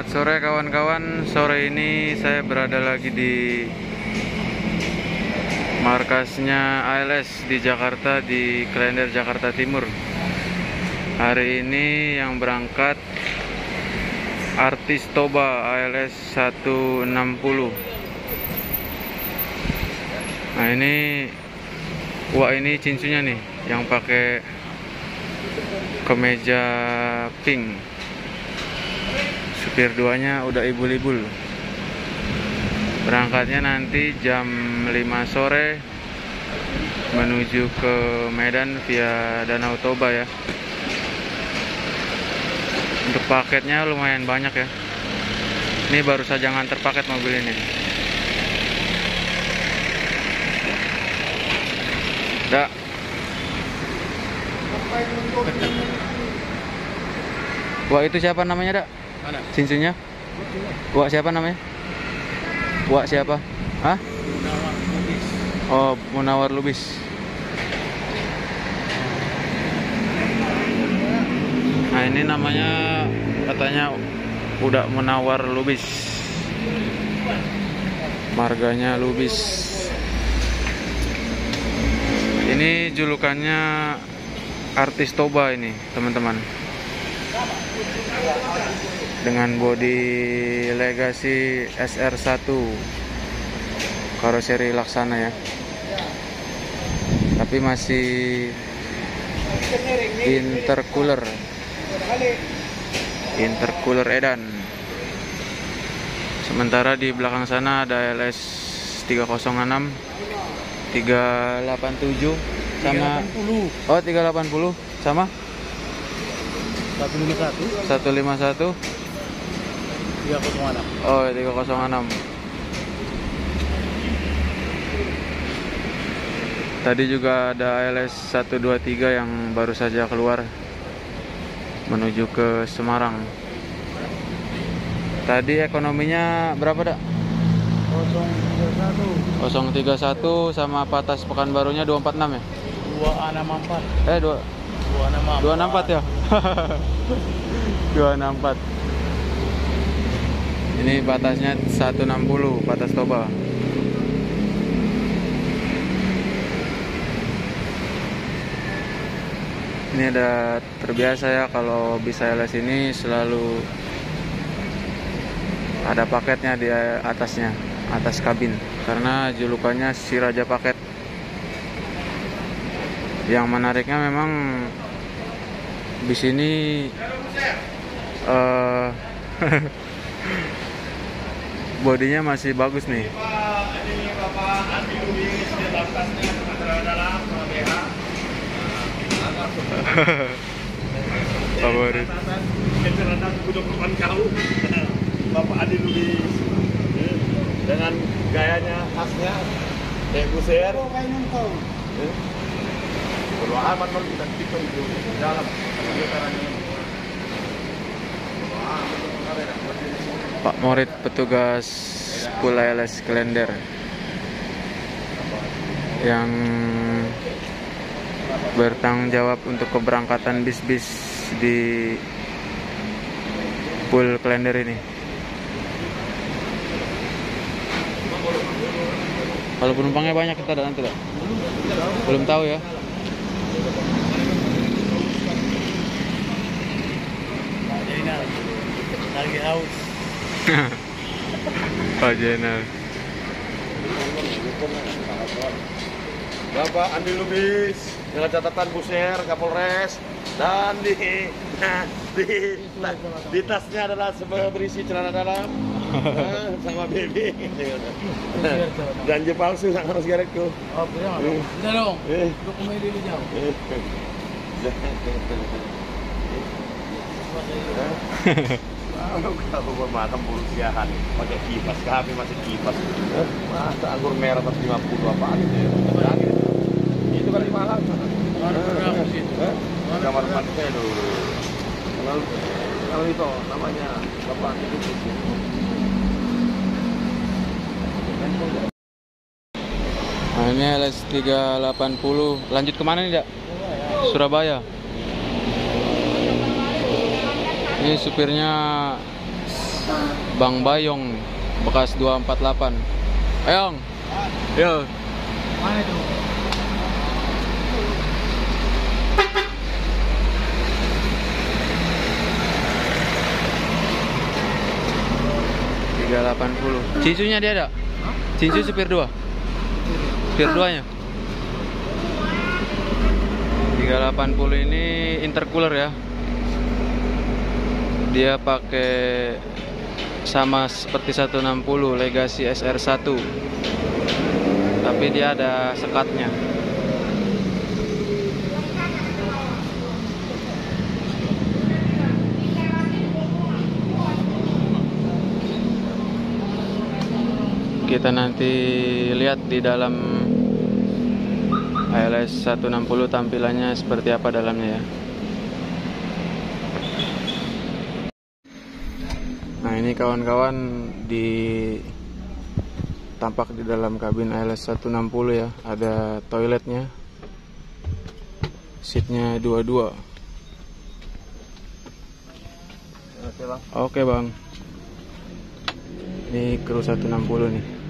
sore kawan-kawan. Sore ini saya berada lagi di markasnya ALS di Jakarta, di Klender, Jakarta Timur. Hari ini yang berangkat Artis Toba ALS 160. Nah ini, wah ini cincunya nih yang pakai kemeja pink. Supir duanya udah ibul-ibul. Berangkatnya nanti jam 5 sore menuju ke Medan via Danau Toba ya. Untuk paketnya lumayan banyak ya. Ini baru saja nganter paket mobil ini. Dak. Wah itu siapa namanya, Dak? Mana? Cincinnya? Wah siapa namanya? Wah siapa? Hah? Munawar Lubis. Oh, Munawar Lubis. Nah ini namanya katanya udah Munawar Lubis. Marganya Lubis. Ini julukannya Artis Toba ini, teman-teman. Dengan bodi Legacy SR1 karoseri Laksana ya, tapi masih intercooler edan. Sementara di belakang sana ada LS 306, 387 sama 380. oh 380 sama 151 151. 306. Oh 306. Tadi juga ada ALS 123 yang baru saja keluar menuju ke Semarang. Tadi ekonominya berapa, Dak? 031 sama patas Pekanbarunya 246 ya? 264. 264 ya? 264. Ini batasnya 160, batas Toba. Ini ada terbiasa ya, kalau bisa LS ini selalu ada paketnya di atasnya, atas kabin, karena julukannya si Raja Paket. Yang menariknya memang di sini bodinya masih bagus nih. Favorit. Bapak Adi Lubis dengan gayanya khasnya kayak buser. Berwahan man kita hitung di dalam. Pak Morit, petugas Pool ALS Klender yang bertanggung jawab untuk keberangkatan bis-bis di Pool Klender ini. Kalau penumpangnya banyak kita ada nanti, tak? Belum tahu ya. Lagi haus. Pak Jenal. Bapak Andi Lubis dengan catatan buser Kapolres, dan di tasnya adalah berisi celana dalam sama BB janji palsu sama sigaretku. Oh, bisa dong. Untuk komedi di jauh. Kalau bermatang polisiahan pakai kipas, kami masih kipas. Masa anggur merah 150 apaan itu ya? Itu kan di Malang. Kamar mandi saya dulu. Kalau itu namanya Bapak itu. Nah ini LS 380. Lanjut kemana nih, Dak? Surabaya. Ini supirnya Bang Bayong bekas 248. Ayong. Yo. Mana itu? $380. Cincunya dia ada? Cincu supir 2. Supir 2-nya. 380 ini intercooler ya. Dia pakai sama seperti 160 Legacy SR1. Tapi dia ada sekatnya. Kita nanti lihat di dalam ALS 160 tampilannya seperti apa dalamnya ya. Nah ini kawan-kawan tampak di dalam kabin ALS 160 ya. Ada toiletnya, seatnya 22. Oke bang, ini kru 160 nih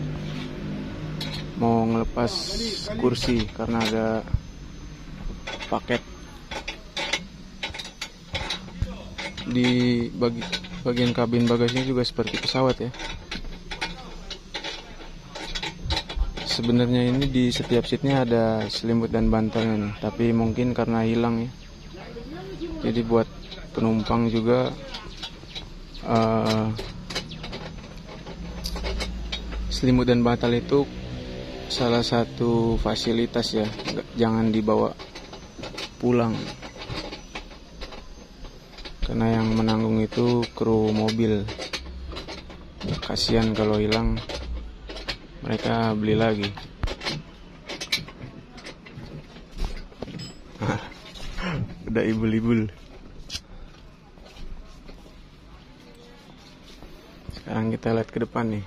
mau ngelepas kursi karena ada paket di bagian kabin bagasinya juga seperti pesawat ya. Sebenarnya ini di setiap seatnya ada selimut dan bantalnya nih, tapi mungkin karena hilang ya. Jadi buat penumpang juga selimut dan bantal itu salah satu fasilitas ya, jangan dibawa pulang karena yang menanggung itu kru mobil. Kasihan kalau hilang, mereka beli lagi. Udah ibul-ibul. Sekarang kita lihat ke depan nih.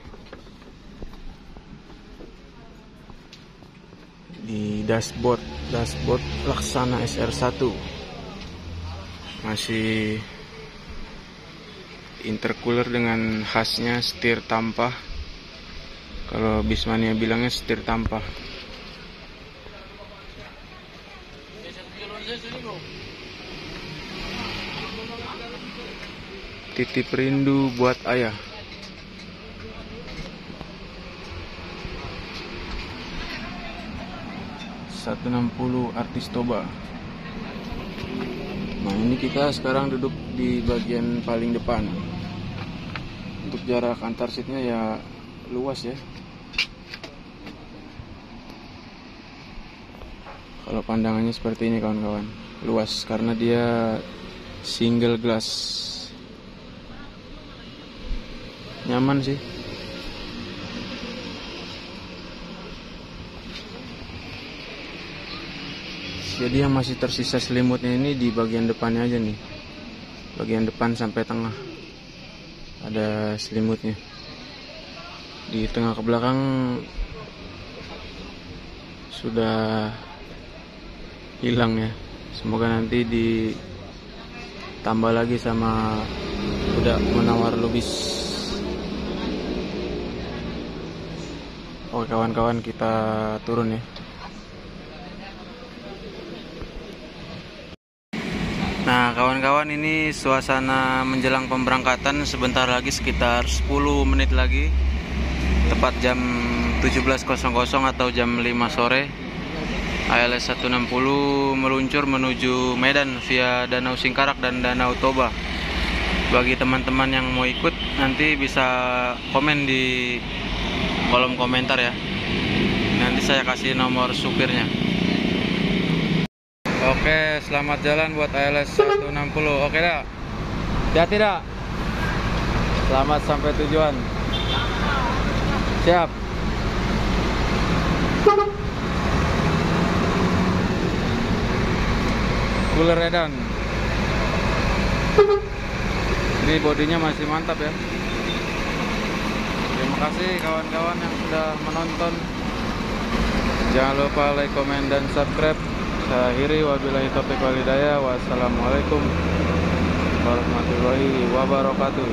Di dashboard Laksana SR1 masih intercooler dengan khasnya setir tampah. Kalau Bismania bilangnya setir tampah. Titip rindu buat ayah. ...160 Artis Toba. Nah ini kita sekarang duduk di bagian paling depan. Untuk jarak antar seatnya ya luas ya. Kalau pandangannya seperti ini kawan-kawan, luas karena dia single glass. Nyaman sih. Jadi yang masih tersisa selimutnya ini di bagian depannya aja nih. Bagian depan sampai tengah ada selimutnya. Di tengah ke belakang sudah hilang ya. Semoga nanti ditambah lagi sama udah menawar lubis. Oke kawan-kawan, kita turun ya. Nah kawan-kawan, ini suasana menjelang pemberangkatan. Sebentar lagi, sekitar 10 menit lagi, tepat jam 17.00 atau jam 5 sore, ALS 160 meluncur menuju Medan via Danau Singkarak dan Danau Toba. Bagi teman-teman yang mau ikut, nanti bisa komen di kolom komentar ya. Nanti saya kasih nomor supirnya. Oke, selamat jalan buat ALS 160. Oke dah. Hati-hati dah. Selamat sampai tujuan. Siap. Cooler edan. Ini bodinya masih mantap ya. Terima kasih kawan-kawan yang sudah menonton. Jangan lupa like, komen, dan subscribe. Saya akhiri, wabillahi taufiq wal hidayah. Wassalamualaikum warahmatullahi wabarakatuh.